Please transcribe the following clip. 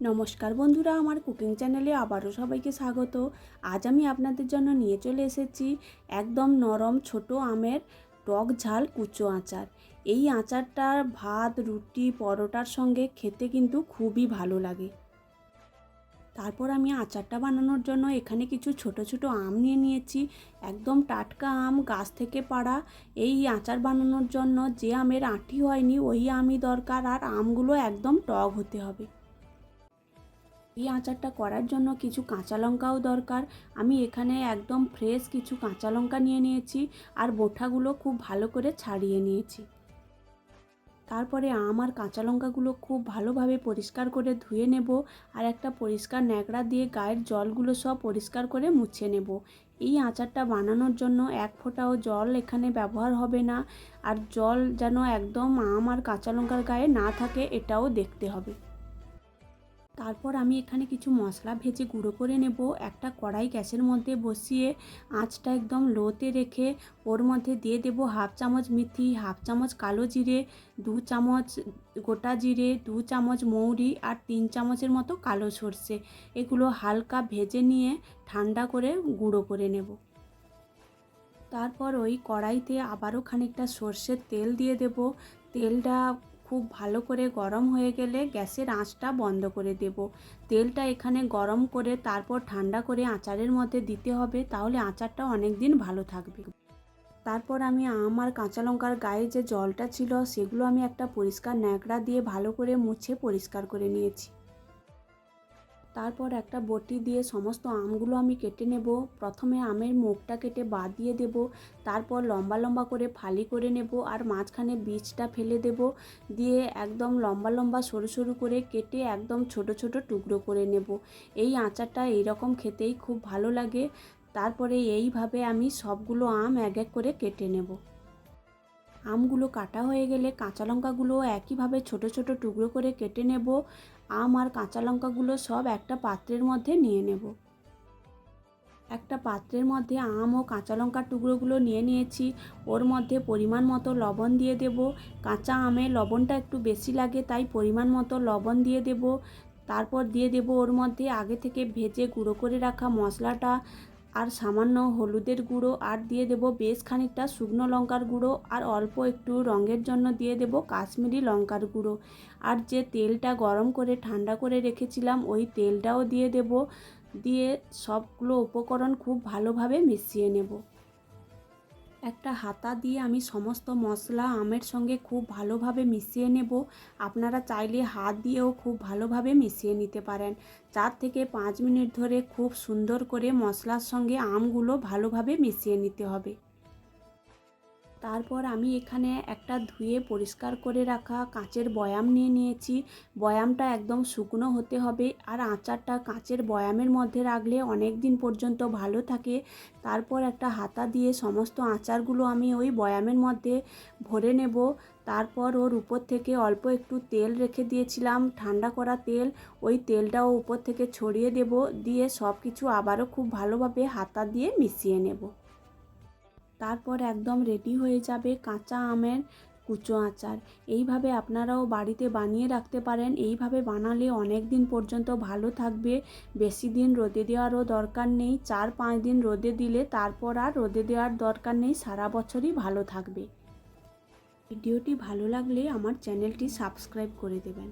নমস্কার বন্ধুরা, আমার কুকিং চ্যানেলে আবারও সবাইকে স্বাগত। আজ আমি আপনাদের জন্য নিয়ে চলে এসেছি একদম নরম ছোট আমের টক ঝাল কুচো আচার। এই আচারটা ভাত, রুটি, পরোটার সঙ্গে খেতে কিন্তু খুবই ভালো লাগে। তারপর আমি আচারটা বানানোর জন্য এখানে কিছু ছোট ছোট আম নিয়ে নিয়েছি। একদম টাটকা আম, গাছ থেকে পাড়া। এই আচার বানানোর জন্য যে আমের আঁটি হয়নি ওই আমই দরকার, আর আমগুলো একদম টক হতে হবে। এই আচারটা করার জন্য কিছু কাঁচা লঙ্কাও দরকার। আমি এখানে একদম ফ্রেশ কিছু কাঁচা লঙ্কা নিয়ে নিয়েছি, আর বোঁটাগুলো খুব ভালো করে ছাড়িয়ে নিয়েছি। তারপরে আম আর কাঁচা লঙ্কাগুলো খুব ভালোভাবে পরিষ্কার করে ধুয়ে নেব, আর একটা পরিষ্কার ন্যাকড়া দিয়ে গায়ের জলগুলো সব পরিষ্কার করে মুছে নেব। এই আচারটা বানানোর জন্য এক ফোঁটাও জল এখানে ব্যবহার হবে না, আর জল যেন একদম আম আর কাঁচা লঙ্কার গায়ে না থাকে এটাও দেখতে হবে। তারপর আমি এখানে কিছু মশলা ভেজে গুঁড়ো করে নেব। একটা কড়াই গ্যাসের মধ্যে বসিয়ে আঁচটা একদম লোতে রেখে ওর মধ্যে দিয়ে দেব হাফ চামচ মেথি, হাফ চামচ কালো জিরে, 2 চামচ গোটা জিরে, 2 চামচ মৌরি, আর 3 চামচের মতো কালো সর্ষে। এগুলো হালকা ভেজে নিয়ে ঠান্ডা করে গুঁড়ো করে নেব। তারপর ওই কড়াইতে আবারও খানিকটা সর্ষের তেল দিয়ে দেব। তেলটা খুব ভালো করে গরম হয়ে গেলে গ্যাসের আঁচটা বন্ধ করে দেব। তেলটা এখানে গরম করে তারপর ঠান্ডা করে আচারের মধ্যে দিতে হবে, তাহলে আচারটা অনেক দিন ভালো থাকবে। তারপর আমি আম আর কাঁচা লঙ্কার গায়ে যে জলটা ছিল সেগুলো আমি একটা পরিষ্কার ন্যাকড়া দিয়ে ভালো করে মুছে পরিষ্কার করে নিয়েছি। তারপর একটা বটি দিয়ে সমস্ত আমগুলো আমি কেটে নেব। প্রথমে আমের মুখটা কেটে বাদ দিয়ে দেব, তারপর লম্বা লম্বা করে ফালি করে নেব, আর মাঝখানে বীজটা ফেলে দেব। দিয়ে একদম লম্বা লম্বা সরু সরু করে কেটে একদম ছোট ছোট টুকরো করে নেব। এই আচারটা এইরকম খেতেই খুব ভালো লাগে। তারপরে এইভাবে আমি সবগুলো আম এক এক করে কেটে নেব। আমগুলো কাটা হয়ে গেলে কাঁচা লঙ্কাগুলো একইভাবে ছোট ছোট টুকরো করে কেটে নেব। আম আর কাঁচা লঙ্কাগুলো সব একটা পাত্রের মধ্যে নিয়ে নেব। একটা পাত্রের মধ্যে আম ও কাঁচা লঙ্কার টুকরোগুলো নিয়ে নিয়েছি। ওর মধ্যে পরিমাণ মতো লবণ দিয়ে দেব। কাঁচা আমে লবণটা একটু বেশি লাগে, তাই পরিমাণ মতো লবণ দিয়ে দেব। তারপর দিয়ে দেব ওর মধ্যে আগে থেকে ভেজে গুঁড়ো করে রাখা মশলাটা, আর সামান্য হলুদের গুঁড়ো, আর দিয়ে দেব বেশ খানিকটা শুকনো লঙ্কার গুঁড়ো, আর অল্প একটু রঙের জন্য দিয়ে দেব কাশ্মীরি লঙ্কার গুঁড়ো। আর যে তেলটা গরম করে ঠান্ডা করে রেখেছিলাম ওই তেলটাও দিয়ে দেব। দিয়ে সবগুলো উপকরণ খুব ভালোভাবে মিশিয়ে নেব। একটা হাতা দিয়ে আমি সমস্ত মশলা আমের সঙ্গে খুব ভালোভাবে মিশিয়ে নেব। আপনারা চাইলে হাত দিয়েও খুব ভালোভাবে মিশিয়ে নিতে পারেন। 4 থেকে 5 মিনিট ধরে খুব সুন্দর করে মশলার সঙ্গে আমগুলো ভালোভাবে মিশিয়ে নিতে হবে। তারপর আমি এখানে একটা ধুয়ে পরিষ্কার করে রাখা কাঁচের বয়াম নিয়ে নিয়েছি। বয়ামটা একদম শুকনো হতে হবে, আর আচারটা কাঁচের বয়ামের মধ্যে রাখলে অনেক দিন পর্যন্ত ভালো থাকে। তারপর একটা হাতা দিয়ে সমস্ত আচারগুলো আমি ওই বয়ামের মধ্যে ভরে নেব। তারপর ওর উপর থেকে অল্প একটু তেল রেখে দিয়েছিলাম, ঠান্ডা করা তেল। ওই তেলটাও উপর থেকে ছড়িয়ে দেব, দিয়ে সব কিছু আবারও খুব ভালোভাবে হাতা দিয়ে মিশিয়ে নেব। তারপর একদম রেডি হয়ে যাবে কাঁচা আমের কুচো আচার। এইভাবে আপনারাও বাড়িতে বানিয়ে রাখতে পারেন। এইভাবে বানালে অনেক দিন পর্যন্ত ভালো থাকবে। বেশি দিন রোদে দেওয়ারও দরকার নেই। 4-5 দিন রোদে দিলে তারপর আর রোদে দেওয়ার দরকার নেই, সারা বছরই ভালো থাকবে। ভিডিওটি ভালো লাগলে আমার চ্যানেলটি সাবস্ক্রাইব করে দেবেন।